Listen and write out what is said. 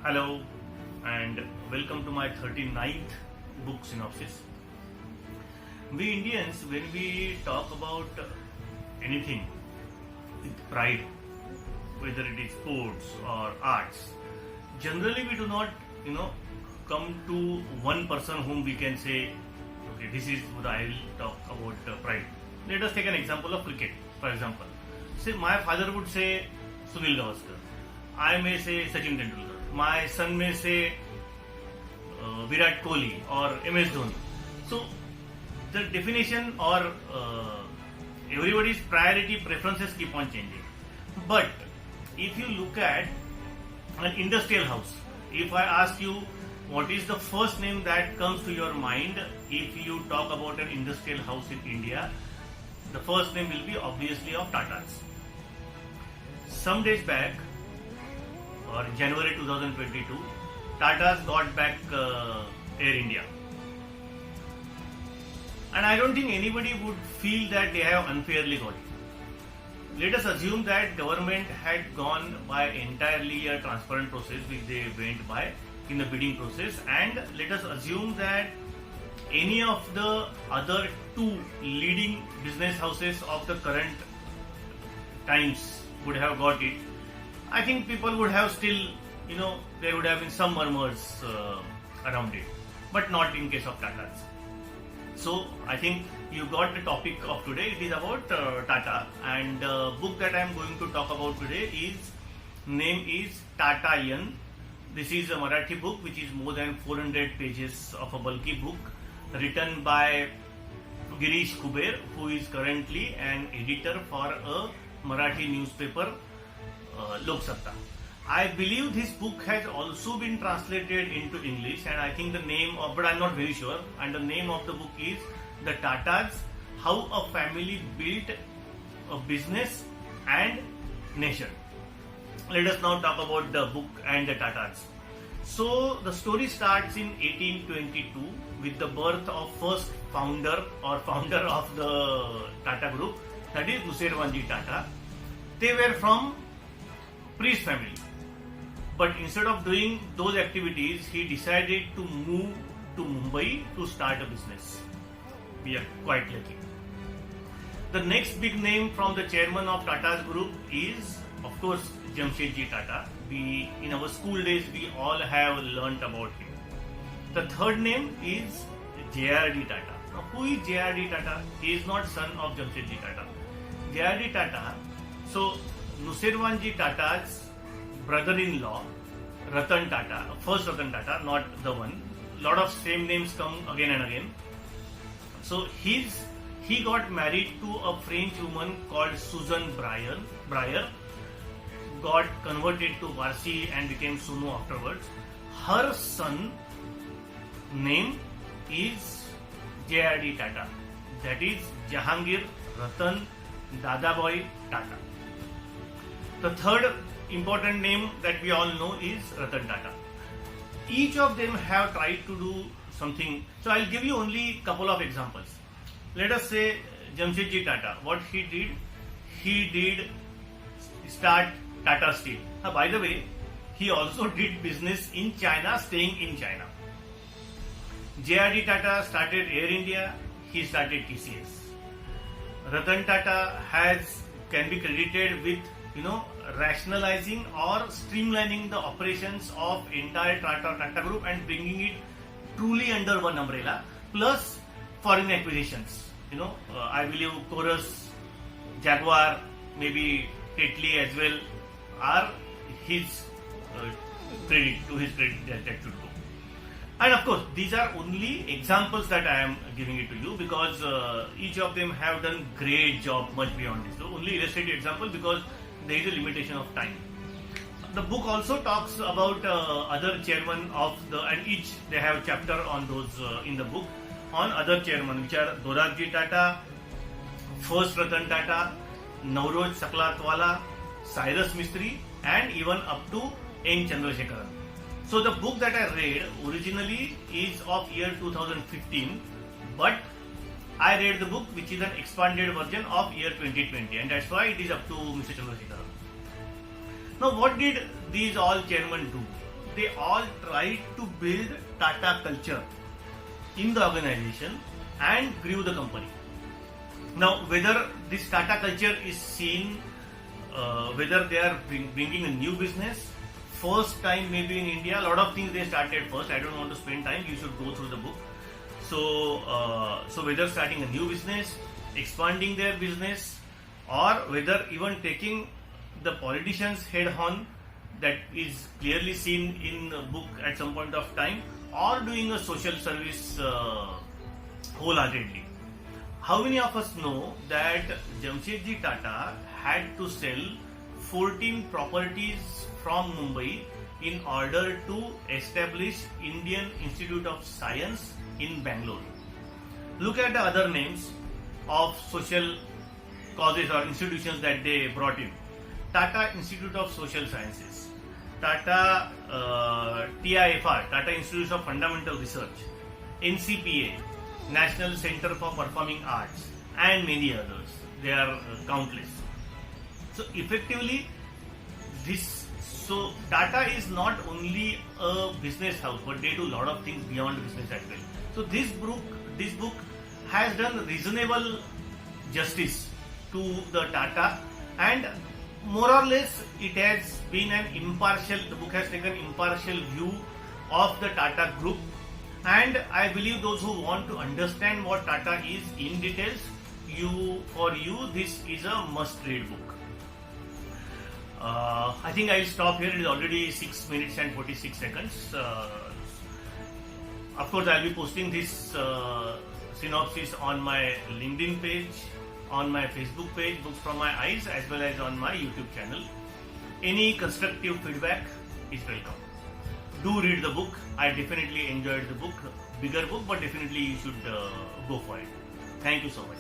Hello and welcome to my 39th book synopsis. We Indians, when we talk about anything with pride, whether it is sports or arts, generally we do not, come to one person whom we can say, okay, this is what I will talk about pride. Let us take an example of cricket, for example. Say my father would say Sunil Gavaskar. I may say Sachin Tendulkar. My son may say Virat Kohli or MS Dhoni. So the definition or everybody's priority preferences keep on changing. But if you look at an industrial house, if I ask you what is the first name that comes to your mind if you talk about an industrial house in India, the first name will be obviously of Tatas. Some days back, or January 2022, Tatas got back Air India. And I don't think anybody would feel that they have unfairly got it. Let us assume that government had gone by entirely a transparent process which they went by in the bidding process, and let us assume that any of the other two leading business houses of the current times would have got it. I think people would have still, there would have been some murmurs around it, but not in case of Tatas. So I think you got the topic of today. It is about Tata, and the book that I am going to talk about today name is Tatayan. This is a Marathi book which is more than 400 pages of a bulky book written by Girish Kuber, who is currently an editor for a Marathi newspaper, Lok Satta. I believe this book has also been translated into English, and I think the name of, but I'm not very sure, and the name of the book is The Tatas, How a Family Built a Business and Nation. Let us now talk about the book and the Tatas. So the story starts in 1822 with the birth of first founder of the Tata group, that is Nusserwanji Tata. They were from priest family, but instead of doing those activities, he decided to move to Mumbai to start a business. We are quite lucky. The next big name from the chairman of Tata's group is, of course, Jamshedji Tata. In our school days, we all have learnt about him. The third name is J.R.D. Tata. Now, who is J.R.D. Tata? He is not son of Jamshedji Tata. J.R.D. Tata, so Nusserwanji Tata's brother-in-law, Ratan Tata, first Ratan Tata, not the one. Lot of same names come again and again. So he got married to a French woman called Susan Breyer, got converted to Parsi and became Sunu afterwards. Her son name is J.R.D. Tata, that is Jahangir Ratan Dadabhai Tata. The third important name that we all know is Ratan Tata. Each of them have tried to do something. So I'll give you only a couple of examples. Let us say Jamshedji Tata. What he did start Tata Steel. By the way, he also did business in China, staying in China. J.R.D. Tata started Air India. He started TCS. Ratan Tata can be credited with rationalizing or streamlining the operations of entire Tata group and bringing it truly under one umbrella, plus foreign acquisitions. I believe Chorus, Jaguar, maybe Tetley as well are his credit that should go. And of course, these are only examples that I am giving it to you because each of them have done great job much beyond this. So only illustrative example because there is a limitation of time. The book also talks about other chairmen and each they have chapter on those in the book on other chairmen, which are Dorabji Tata, first Ratan Tata, Nauroj Saklatwala, Cyrus Mistry, and even up to N. Chandrasekharan. So the book that I read originally is of year 2015, but I read the book which is an expanded version of year 2020, and that's why it is up to Mr. Chandrasekharan. Now, what did these all chairmen do? they all tried to build Tata culture in the organization and grew the company. Now, whether this Tata culture is seen, whether they are bringing a new business, first time maybe in India, a lot of things they started first. I don't want to spend time, you should go through the book. So whether starting a new business, expanding their business, or whether even taking the politicians head on, that is clearly seen in the book at some point of time, or doing a social service wholeheartedly. How many of us know that Jamshedji Tata had to sell 14 properties from Mumbai in order to establish Indian Institute of Science in Bangalore? Look at the other names of social causes or institutions that they brought in. Tata Institute of Social Sciences, Tata TIFR, Tata Institute of Fundamental Research, NCPA, National Center for Performing Arts, and many others. They are countless. So effectively, Tata is not only a business house, but they do a lot of things beyond business as well. So this book has done reasonable justice to the Tata, and more or less it has been the book has taken impartial view of the Tata group, and I believe those who want to understand what Tata is in details, this is a must-read book. I think I'll stop here. It is already 6 minutes and 46 seconds. Of course, I'll be posting this synopsis on my LinkedIn page, on my Facebook page, Books from My Eyes, as well as on my YouTube channel. Any constructive feedback is welcome. Do read the book. I definitely enjoyed the book. Bigger book, but definitely you should go for it. Thank you so much.